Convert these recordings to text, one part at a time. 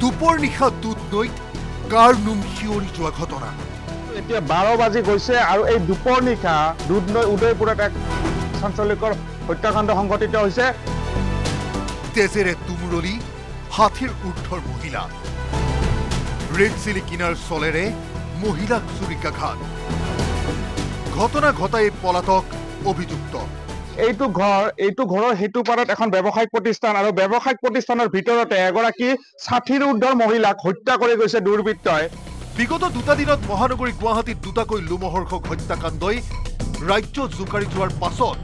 দুপৰ নিশা দুধ নৈত কাৰ নোম শিয়ৰি যোৱা ঘটনা এতিয়া 12 বাজি গৈছে আৰু এই দুপৰ নিশা দুধ নৈ উদয়পুৰত এক চাঞ্চল্যকৰ হত্যাকাণ্ড সংঘটিত হৈছে তেজেৰে তুমুৰলি হাতীৰ উৰ্ধৰ মহিলা ৰেড চিলি কিনাৰ চলেৰে মহিলাক চুৰিকাঘাত ঘটনা ঘটাই পলাতক অভিযুক্ত এইটো ঘৰৰ হেতু পাৰত এখন ব্যৱসায়িক প্ৰতিষ্ঠান আৰু ব্যৱসায়িক প্ৰতিষ্ঠানৰ ভিতৰতে এগৰাকী 60ৰ উৰ্ধৰ মহিলাক হত্যা কৰি গৈছে দুৰ্বৃত্তই বিগত দুটা দিনত মহানগৰী গুৱাহাটীত দুটাকৈ লোমহৰ্ষক হত্যাকাণ্ডই ৰাজ্য জোকাৰি যোৱাৰ পাছত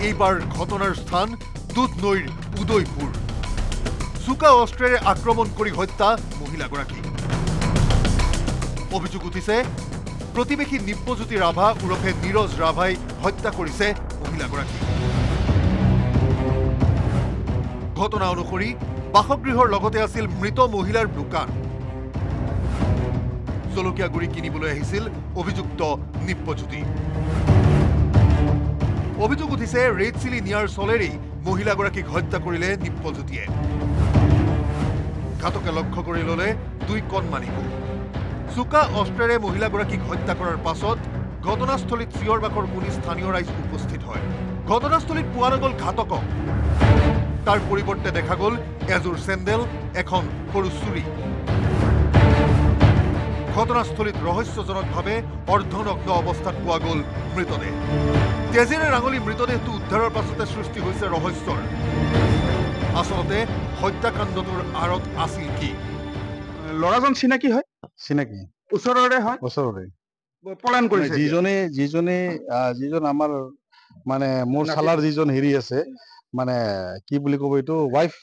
এইবাৰ ঘটনাৰ স্থান দুধ নৈৰ উদয়পুৰ চোকা অস্ত্ৰেৰে আক্ৰমণ কৰি হত্যা মহিলাগৰাকী অভিযোগ উঠিছে প্ৰতিবেশী নিপ্পজ্যোতি ৰাভা উৰফে নীৰজ ৰাভাই হত্যা কৰিছে মহিলাগৰাকী ঘটনা অনুসৰি বাসগৃহৰ লগতে আছিল মৃত মহিলাৰ দোকান জলকীয়া গুৰি কিনিবলৈ আহিছিল অভিযুক্ত নিপ্পজ্যোতি অভিযোগ উঠিছে ৰেড চিলি নিয়াৰ চলেৰেই মহিলাগৰাকীক হত্যা কৰিলে নিপ্পজ্যোতিয়ে ঘাতকে লক্ষ্য কৰি ললে দুই কণমানিকো চোকা অস্ত্ৰেৰে মহিলাগৰাকীক হত্যা কৰাৰ পাছত ঘটনাস্থলীত চিঞৰ বাখৰ শুনি স্থানীয় ৰাইজ উপস্থিত হয় ঘটনাস্থলীত পোৱা নগল ঘাতকক তাৰ পৰিৱৰ্তে দেখা গল এযোৰ চেণ্ডেল এখন সৰু চুৰি ঘটনাস্থলীত ৰহস্যজনকভাৱে অৰ্ধনগ্ন অৱস্থাত পোৱা গল মৃতদেহ তেজেৰে ৰাঙলী মৃতদেহটো উদ্ধাৰৰ পাছতে সৃষ্টি হৈছে ৰহস্যৰ আচলতে হত্যাকাণ্ডটোৰ আঁৰত আছিল কি লৰাজন চিনাকি হয় চিনাকি ওচৰৰে হয় ওচৰৰে পলায়ন কৰিছে যিজন আমাৰ মানে মোৰ শালাৰ যিজন হেৰি আছে মানে কি বুলি ক'ব এইটো ৱাইফ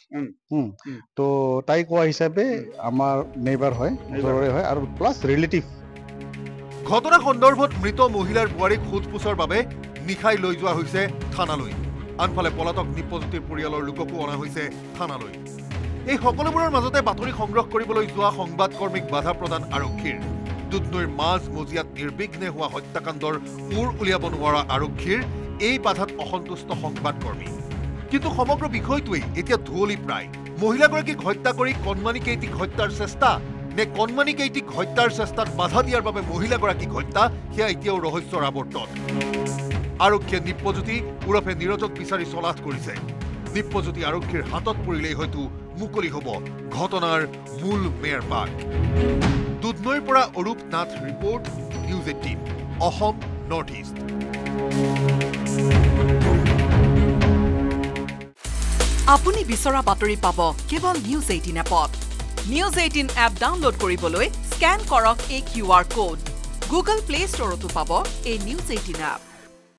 তো তাই কোৱা হিচাপে আমাৰ নেইবাৰ হয় ওচৰৰে হয় আৰু প্লাছ ৰিলেটিভ ঘটনা সন্দৰ্ভত মৃত মহিলাৰ বোৱাৰীক সোধপোছৰ বাবে নিশাই লৈ যোৱা হৈছে থানালৈ আনফালে পলাতক নিপ্পজ্যোতিৰ পৰিয়ালৰ লোককো অনা হৈছে থানালৈ এই সকলোবোৰৰ মাজতে বাতৰি সংগ্ৰহ কৰিবলৈ যোৱা সংবাদকৰ্মীক বাধা প্ৰদান আৰক্ষীৰ দুধনৈৰ মাজ মজিয়াত নিৰ্বিঘ্নে হোৱা হত্যাকাণ্ডৰ ওৰ উলিয়াব নোৱাৰা আৰক্ষীৰ এই বাধাত অসন্তুষ্ট সংবাদকৰ্মী কিন্তু সমগ্ৰ বিষয়টোৱেই এতিয়া ধুৱলি প্ৰায় মহিলাগৰাকীক হত্যা কৰি কণমানি কেইটিক হত্যাৰ চেষ্টা নে কণমানি কেইটিক হত্যাৰ চেষ্টাত বাধা দিয়াৰ বাবে মহিলাগৰাকীক হত্যা সেয়া এতিয়াও ৰহস্যৰ আৱৰ্তত আৰক্ষীয়ে নিপ্পজ্যোতি ওৰফে নীৰজক বিচাৰি চলাথ কৰিছে নিপ্পজ্যোতি আৰক্ষীৰ হাতত পৰিলেই হয়তো মুকলি হ'ব ঘটনাৰ মূল মেৰ পাক দুধনৈৰ পৰা Arup Nath report news 18 Assam north east আপুনি বিচৰা বাতৰি পাব কেৱল নিউজ 18 এপত নিউজ 18 এপ ডাউনলোড কৰিবলৈ স্ক্যান কৰক এই QR কোড গুগল প্লে ষ্টৰতো পাব এই নিউজ 18 এপ